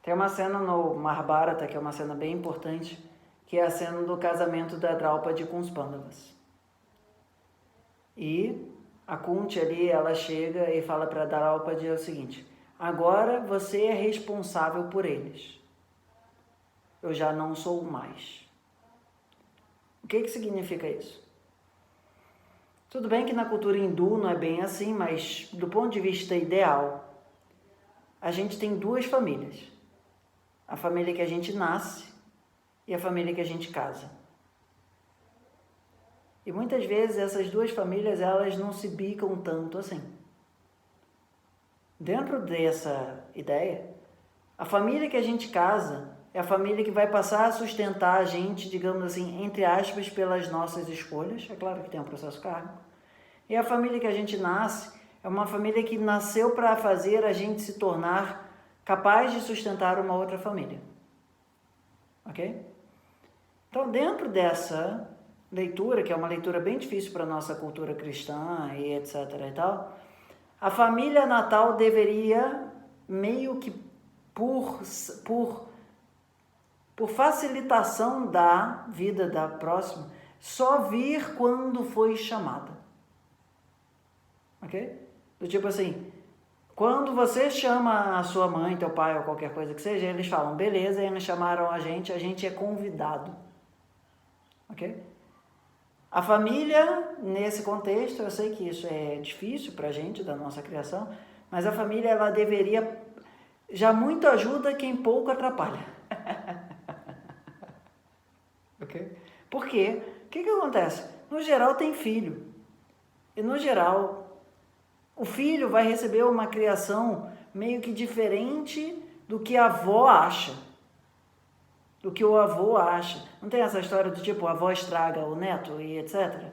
Tem uma cena no Mahabharata, que é uma cena bem importante, que é a cena do casamento da Draupadi com os Pandavas. E a Kunti ali, ela chega e fala para Draupadi o seguinte: agora você é responsável por eles. Eu já não sou mais. O que significa isso? Tudo bem que na cultura hindu não é bem assim, mas do ponto de vista ideal, a gente tem duas famílias. A família que a gente nasce e a família que a gente casa. E muitas vezes essas duas famílias, elas não se bicam tanto assim. Dentro dessa ideia, a família que a gente casa é a família que vai passar a sustentar a gente, digamos assim, entre aspas, pelas nossas escolhas. É claro que tem um processo kármico. E a família que a gente nasce é uma família que nasceu para fazer a gente se tornar capaz de sustentar uma outra família. Ok? Então, dentro dessa leitura, que é uma leitura bem difícil para a nossa cultura cristã e etc. e tal, a família natal deveria, meio que por facilitação da vida da próxima, só vir quando foi chamada. Ok? Do tipo assim, quando você chama a sua mãe, teu pai ou qualquer coisa que seja, eles falam, beleza, eles chamaram a gente é convidado. Ok? A família, nesse contexto, eu sei que isso é difícil para a gente, da nossa criação, mas a família, ela deveria, já muito ajuda quem pouco atrapalha. Ok? Por quê? O que acontece? No geral tem filho, e no geral, o filho vai receber uma criação meio que diferente do que a avó acha, do que o avô acha. Não tem essa história do tipo, a avó estraga o neto e etc?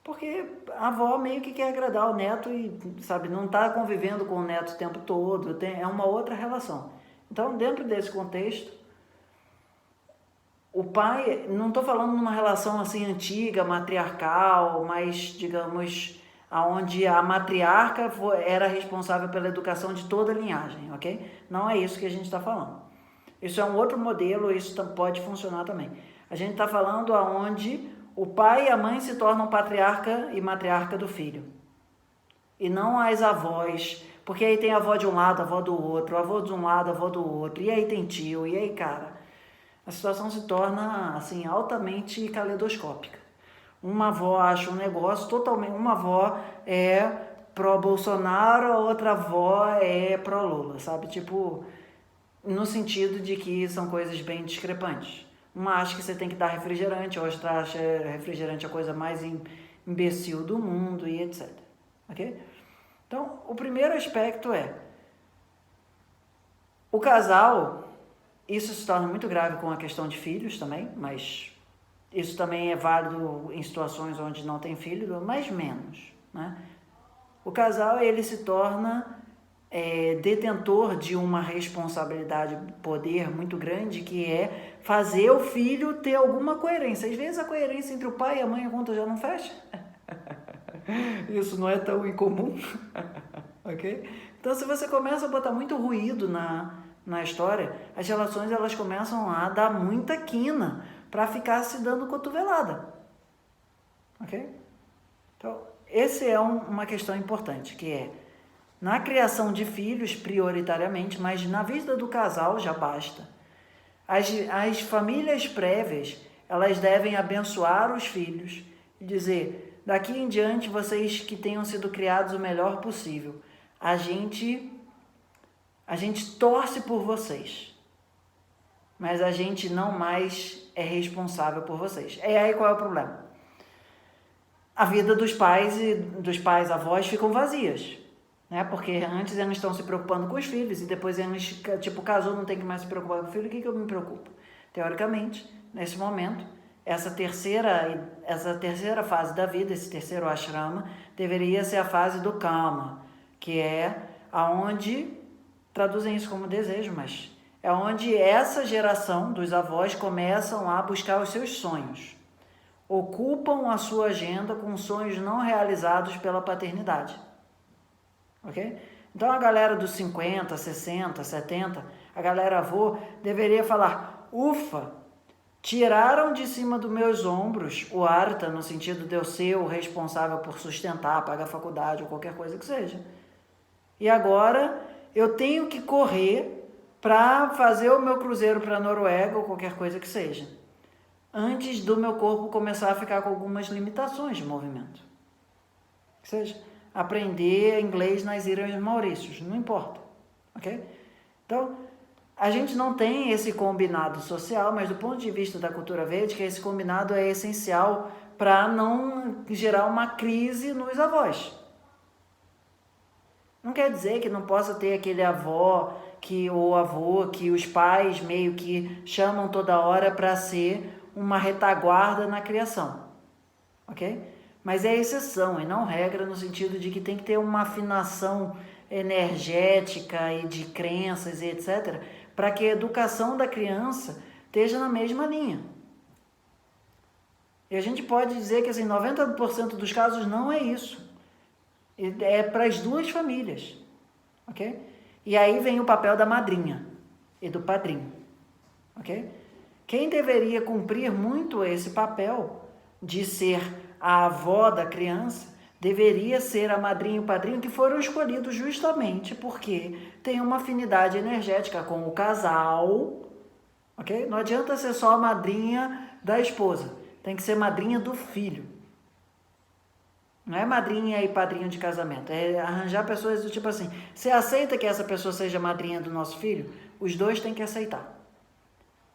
Porque a avó meio que quer agradar o neto e, sabe, não está convivendo com o neto o tempo todo, é uma outra relação. Então, dentro desse contexto, o pai, não estou falando numa relação assim antiga, matriarcal, mas, digamos, onde a matriarca era responsável pela educação de toda a linhagem, ok? Não é isso que a gente está falando. Isso é um outro modelo, isso pode funcionar também. A gente está falando aonde o pai e a mãe se tornam patriarca e matriarca do filho. E não as avós, porque aí tem a avó de um lado, a avó do outro, a avó de um lado, a avó do outro, e aí tem tio, e aí, cara, a situação se torna, assim, altamente caleidoscópica. Uma avó acha um negócio totalmente, uma avó é pró-Bolsonaro, a outra avó é pró-Lula, sabe? Tipo, no sentido de que são coisas bem discrepantes. Uma acha que você tem que dar refrigerante, a outra acha refrigerante a coisa mais imbecil do mundo e etc. Ok? Então, o primeiro aspecto é o casal, isso se torna muito grave com a questão de filhos também, mas isso também é válido em situações onde não tem filho, mas menos, né? O casal, ele se torna detentor de uma responsabilidade, poder muito grande, que é fazer o filho ter alguma coerência. Às vezes a coerência entre o pai e a mãe, a conta já não fecha. Isso não é tão incomum. Ok? Então, se você começa a botar muito ruído na história, as relações, elas começam a dar muita quina para ficar se dando cotovelada. Ok? Então, esse é uma questão importante, que é na criação de filhos, prioritariamente, mas na vida do casal já basta. As famílias prévias, elas devem abençoar os filhos e dizer, daqui em diante, vocês que tenham sido criados o melhor possível. A gente torce por vocês, mas a gente não mais é responsável por vocês. E aí qual é o problema? A vida dos pais, avós, ficam vazias. Né? Porque antes eles estão se preocupando com os filhos e depois eles, tipo, casou, não tem que mais se preocupar com o filho, o que eu me preocupo? Teoricamente, nesse momento, essa terceira fase da vida, esse terceiro ashrama, deveria ser a fase do kama, que é aonde, traduzem isso como desejo, mas é onde essa geração dos avós começam a buscar os seus sonhos, ocupam a sua agenda com sonhos não realizados pela paternidade. Ok? Então a galera dos 50, 60, 70, a galera avô, deveria falar, ufa, tiraram de cima dos meus ombros o Artha, no sentido de eu ser o responsável por sustentar, pagar a faculdade ou qualquer coisa que seja. E agora eu tenho que correr para fazer o meu cruzeiro para a Noruega ou qualquer coisa que seja, antes do meu corpo começar a ficar com algumas limitações de movimento. Que seja, aprender inglês nas Ilhas Maurícios, não importa, ok? Então, a gente não tem esse combinado social, mas do ponto de vista da cultura védica, esse combinado é essencial para não gerar uma crise nos avós. Não quer dizer que não possa ter aquele avó ou avô que os pais meio que chamam toda hora para ser uma retaguarda na criação, ok? Mas é exceção e não regra, no sentido de que tem que ter uma afinação energética e de crenças e etc., para que a educação da criança esteja na mesma linha. E a gente pode dizer que assim, 90% dos casos não é isso. É para as duas famílias, ok? E aí vem o papel da madrinha e do padrinho, ok? Quem deveria cumprir muito esse papel de ser a avó da criança deveria ser a madrinha e o padrinho, que foram escolhidos justamente porque tem uma afinidade energética com o casal, ok? Não adianta ser só a madrinha da esposa, tem que ser madrinha do filho. Não é madrinha e padrinho de casamento, é arranjar pessoas do tipo assim, você aceita que essa pessoa seja madrinha do nosso filho? Os dois têm que aceitar.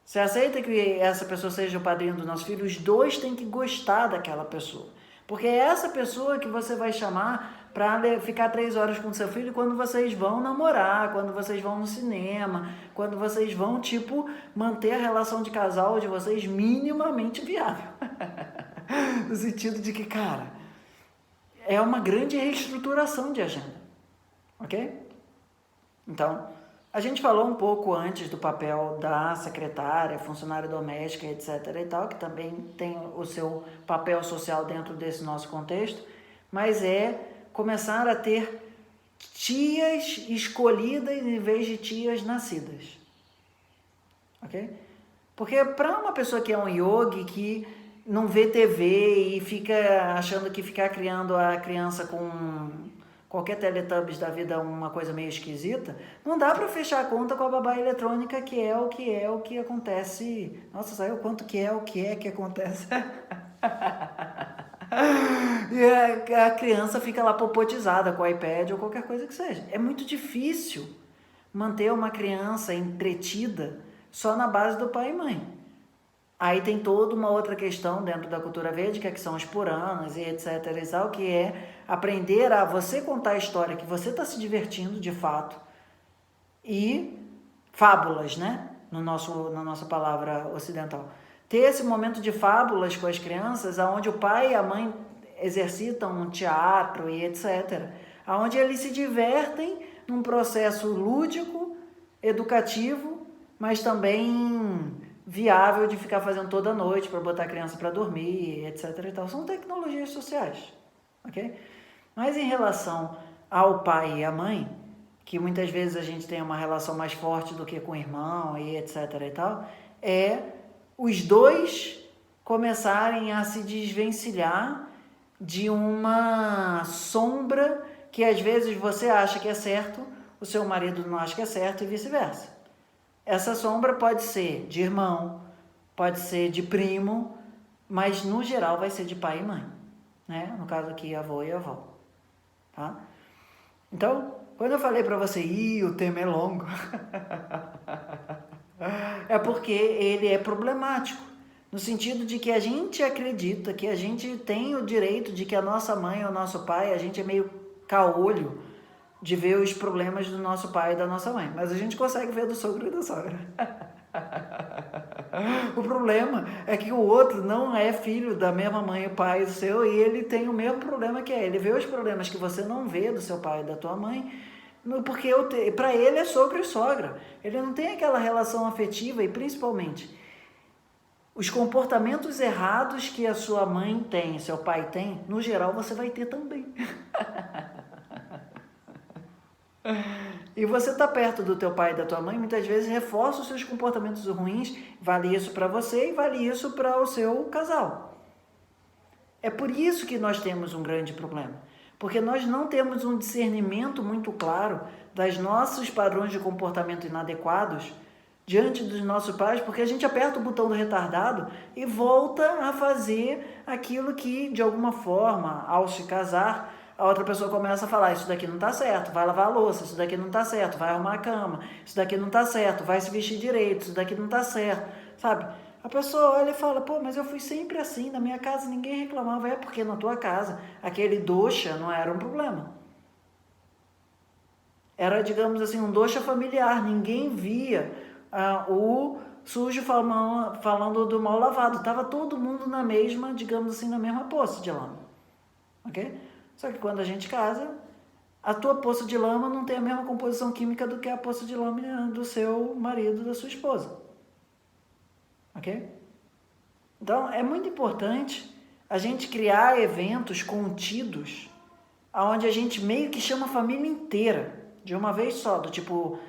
Você aceita que essa pessoa seja o padrinho do nosso filho? Os dois têm que gostar daquela pessoa. Porque é essa pessoa que você vai chamar para ficar 3 horas com seu filho quando vocês vão namorar, quando vocês vão no cinema, quando vocês vão, tipo, manter a relação de casal de vocês minimamente viável. No sentido de que, cara, é uma grande reestruturação de agenda. Ok? Então, a gente falou um pouco antes do papel da secretária, funcionária doméstica, etc. e tal, que também tem o seu papel social dentro desse nosso contexto, mas é começar a ter tias escolhidas em vez de tias nascidas. Ok? Porque para uma pessoa que é um yogi, que não vê TV e fica achando que ficar criando a criança com qualquer Teletubbies da vida uma coisa meio esquisita, não dá para fechar a conta com a babá eletrônica, que é o que acontece. Nossa, saiu quanto que acontece. E a criança fica lá popotizada com o iPad ou qualquer coisa que seja. É muito difícil manter uma criança entretida só na base do pai e mãe. Aí tem toda uma outra questão dentro da cultura védica, que são os Puranas e etc. e tal, que é aprender a você contar a história que você está se divertindo de fato, e fábulas, né? Na nossa palavra ocidental. Ter esse momento de fábulas com as crianças, onde o pai e a mãe exercitam um teatro e etc. Onde eles se divertem num processo lúdico, educativo, mas também viável de ficar fazendo toda noite para botar a criança para dormir, etc. e tal. São tecnologias sociais, ok? Mas em relação ao pai e à mãe, que muitas vezes a gente tem uma relação mais forte do que com o irmão e etc. e tal, é os dois começarem a se desvencilhar de uma sombra que às vezes você acha que é certo, o seu marido não acha que é certo e vice-versa. Essa sombra pode ser de irmão, pode ser de primo, mas no geral vai ser de pai e mãe, né? No caso aqui, avô e avó, tá? Então, quando eu falei para você, o tema é longo, é porque ele é problemático, no sentido de que a gente acredita que a gente tem o direito de que a nossa mãe ou o nosso pai, a gente é meio caolho de ver os problemas do nosso pai e da nossa mãe, mas a gente consegue ver do sogro e da sogra. O problema é que o outro não é filho da mesma mãe e pai do seu, e ele tem o mesmo problema que é. Ele vê os problemas que você não vê do seu pai e da tua mãe, porque para ele é sogro e sogra. Ele não tem aquela relação afetiva, e principalmente os comportamentos errados que a sua mãe tem, seu pai tem, no geral você vai ter também. E você está perto do teu pai e da tua mãe, muitas vezes reforça os seus comportamentos ruins, vale isso para você e vale isso para o seu casal. É por isso que nós temos um grande problema, porque nós não temos um discernimento muito claro dos nossos padrões de comportamento inadequados diante dos nossos pais, porque a gente aperta o botão do retardado e volta a fazer aquilo que, de alguma forma, ao se casar, a outra pessoa começa a falar, isso daqui não está certo, vai lavar a louça, isso daqui não está certo, vai arrumar a cama, isso daqui não está certo, vai se vestir direito, isso daqui não está certo, sabe? A pessoa olha e fala, pô, mas eu fui sempre assim, na minha casa ninguém reclamava, é porque na tua casa aquele doxa não era um problema. Era, digamos assim, um doxa familiar, ninguém via o sujo falando do mal lavado, estava todo mundo na mesma, digamos assim, na mesma poça de lama, ok? Só que quando a gente casa, a tua poça de lama não tem a mesma composição química do que a poça de lama do seu marido, da sua esposa. Ok? Então, é muito importante a gente criar eventos contidos, onde a gente meio que chama a família inteira, de uma vez só, do tipo,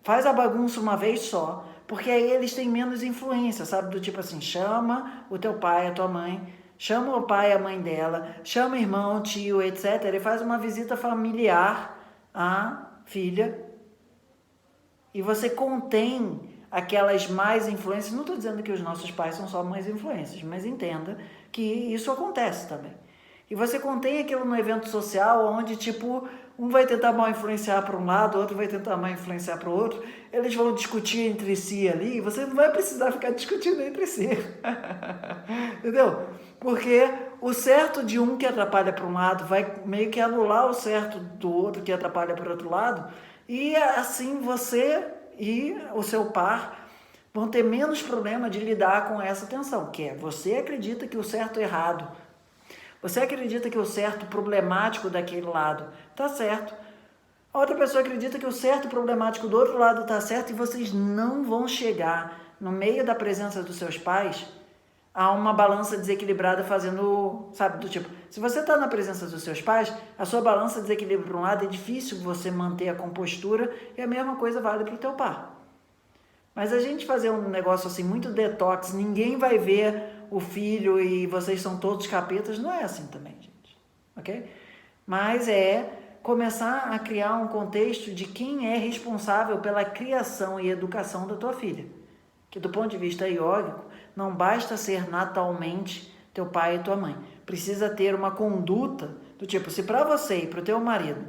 faz a bagunça uma vez só, porque aí eles têm menos influência, sabe? Do tipo assim, chama o teu pai, a tua mãe, chama o pai e a mãe dela, chama o irmão, tio, etc. E faz uma visita familiar à filha. E você contém aquelas más influências. Não estou dizendo que os nossos pais são só más influências, mas entenda que isso acontece também. E você contém aquilo no evento social, onde, tipo, um vai tentar mal influenciar para um lado, o outro vai tentar mal influenciar para o outro, eles vão discutir entre si ali, e você não vai precisar ficar discutindo entre si. Entendeu? Porque o certo de um que atrapalha para um lado vai meio que anular o certo do outro que atrapalha para o outro lado, e assim você e o seu par vão ter menos problema de lidar com essa tensão, que é você acredita que o certo é errado, você acredita que o certo problemático daquele lado está certo, a outra pessoa acredita que o certo problemático do outro lado está certo, e vocês não vão chegar no meio da presença dos seus pais a uma balança desequilibrada fazendo, sabe, do tipo, se você está na presença dos seus pais, a sua balança desequilibra para um lado, é difícil você manter a compostura, e a mesma coisa vale para o teu par. Mas a gente fazer um negócio assim, muito detox, ninguém vai ver o filho e vocês são todos capetas, não é assim também, gente, ok? Mas é começar a criar um contexto de quem é responsável pela criação e educação da tua filha, que do ponto de vista iógico, não basta ser natalmente teu pai e tua mãe, precisa ter uma conduta do tipo, se para você e para o teu marido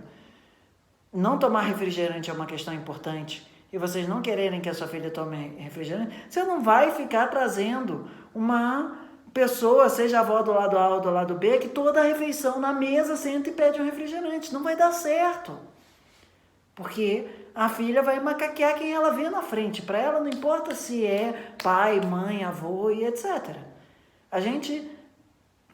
não tomar refrigerante é uma questão importante, e vocês não quererem que a sua filha tome refrigerante, você não vai ficar trazendo uma pessoa, seja a avó do lado A ou do lado B, que toda a refeição na mesa senta e pede um refrigerante. Não vai dar certo. Porque a filha vai macaquear quem ela vê na frente. Para ela não importa se é pai, mãe, avô e etc. A gente